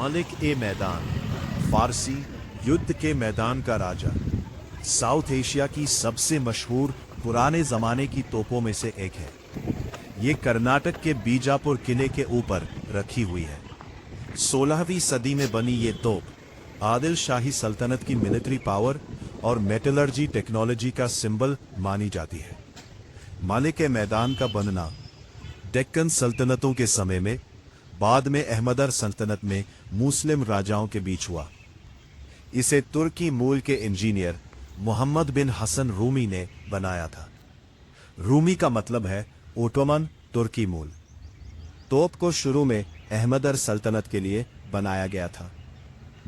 मलिक-ए-मैदान, फारसी युद्ध के मैदान का राजा, साउथ एशिया की सबसे मशहूर पुराने जमाने की तोपों में से एक है। ये कर्नाटक के बीजापुर किले के ऊपर रखी हुई है। 16वीं सदी में बनी ये तोप आदिल शाही सल्तनत की मिलिट्री पावर और मेटलर्जी टेक्नोलॉजी का सिंबल मानी जाती है। मलिक-ए-मैदान का बनना डेक्कन सल्तनतों के समय में, बाद में अहमदर सल्तनत में मुस्लिम राजाओं के बीच हुआ। इसे तुर्की मूल के इंजीनियर मोहम्मद बिन हसन रूमी ने बनाया था। रूमी का मतलब है ओटोमन, तुर्की मूल। तोप को शुरू में अहमदर सल्तनत के लिए बनाया गया था।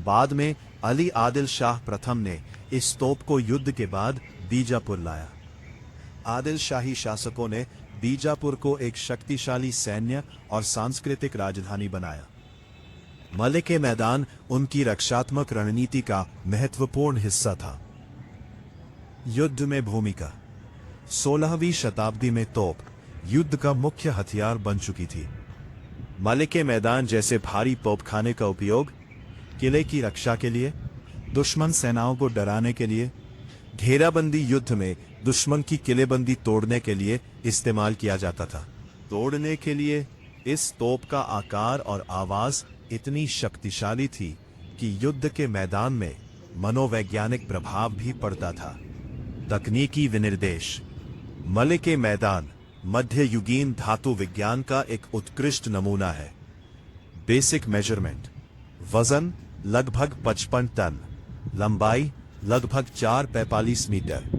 बाद में अली आदिल शाह प्रथम ने इस तोप को युद्ध के बाद बीजापुर लाया। आदिल शाही शासकों ने बीजापुर को एक शक्तिशाली सैन्य और सांस्कृतिक राजधानी बनाया। मलिक-ए-मैदान उनकी रक्षात्मक रणनीति का महत्वपूर्ण हिस्सा था। युद्ध में भूमिका 16वीं शताब्दी में तोप युद्ध का मुख्य हथियार बन चुकी थी। मलिक-ए-मैदान जैसे भारी तोपखाने का उपयोग किले की रक्षा के लिए, दुश्मन सेनाओं को डराने के लिए, घेराबंदी युद्ध में दुश्मन की किलेबंदी तोड़ने के लिए इस्तेमाल किया जाता था। तोड़ने के लिए इस तोप का आकार और आवाज इतनी शक्तिशाली थी कि युद्ध के मैदान में मनोवैज्ञानिक प्रभाव भी पड़ता था। तकनीकी विनिर्देश मलिक-ए-मैदान मध्ययुगीन धातु विज्ञान का एक उत्कृष्ट नमूना है। बेसिक मेजरमेंट, वजन लगभग 55 टन, लंबाई लगभग 445 मीटर,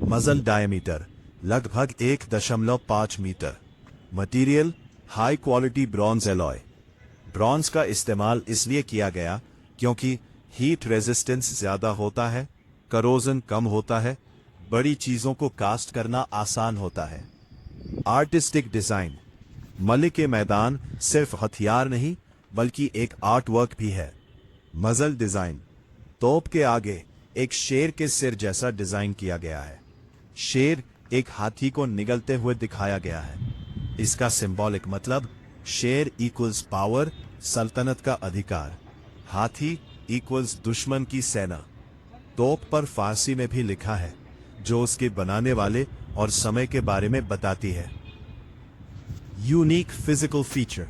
मजल डायमीटर लगभग 1.5 meter. Material high quality bronze alloy. Bronze का इस्तेमाल इसलिए किया गया क्योंकि हीट रेजिस्टेंस ज्यादा होता है, करोजन कम होता है, बड़ी चीजों को कास्ट करना आसान होता है। आर्टिस्टिक डिजाइन मलिक-ए-मैदान सिर्फ हथियार नहीं बल्कि एक आर्ट वर्क भी है। मजल डिजाइन तोप के आगे एक शेर के सिर जैसा डिजाइन किया गया है। शेर एक हाथी को निगलते हुए दिखाया गया है। इसका सिंबॉलिक मतलब शेर इक्वल्स पावर, सल्तनत का अधिकार, हाथी इक्वल्स दुश्मन की सेना। तोप पर फारसी में भी लिखा है जो उसके बनाने वाले और समय के बारे में बताती है। यूनिक फिजिकल फीचर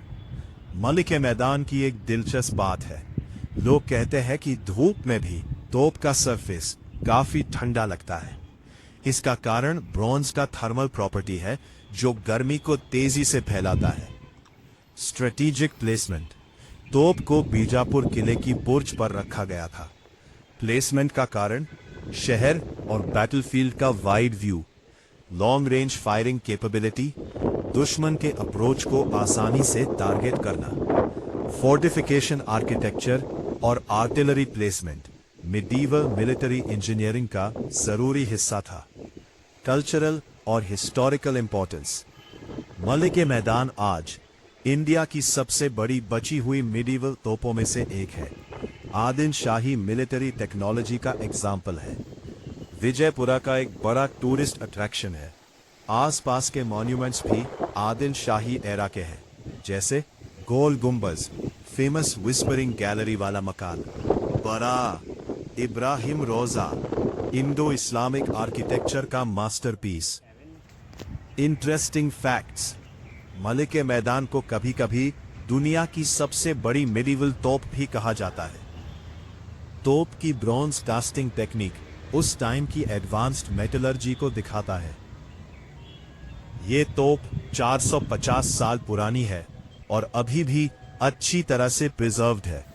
मलिक-ए-मैदान की एक दिलचस्प बात है। लोग कहते हैं कि धूप में भी तोप का सरफेस काफी ठंडा लगता है। इसका कारण ब्रॉन्ज का थर्मल प्रॉपर्टी है जो गर्मी को तेजी से फैलाता है। स्ट्रेटेजिक प्लेसमेंट तोप को बीजापुर किले की बुर्ज पर रखा गया था। प्लेसमेंट का कारण शहर और बैटलफील्ड का wide view, long range firing capability, दुश्मन के अप्रोच को आसानी से टारगेट करना, फोर्टिफिकेशन आर्किटेक्चर और artillery placement medieval military engineering का जरूरी हिस्सा था। कल्चरल और हिस्टोरिकल इंपॉर्टेंस मलिक-ए-मैदान आज इंडिया की सबसे बड़ी बची हुई मिडीवल तोपों में से एक है। आदिल शाही मिलिट्री टेक्नोलॉजी का एग्जाम्पल है। विजयपुरा का एक बड़ा टूरिस्ट अट्रैक्शन है। आसपास के मॉन्यूमेंट्स भी आदिल शाही एरा के हैं, जैसे गोल गुंबज, फेमस विस्परिंग गैलरी वाला मकान, बड़ा इब्राहिम रोजा, इंडो इस्लामिक आर्किटेक्चर का मास्टरपीस। इंटरेस्टिंग फैक्ट्स मलिक-ए-मैदान को कभी कभी दुनिया की सबसे बड़ी मिडीवल तोप भी कहा जाता है। तोप की ब्रॉन्ज कास्टिंग टेक्निक उस टाइम की एडवांस्ड मेटलर्जी को दिखाता है। ये तोप 450 साल पुरानी है और अभी भी अच्छी तरह से प्रिजर्व्ड है।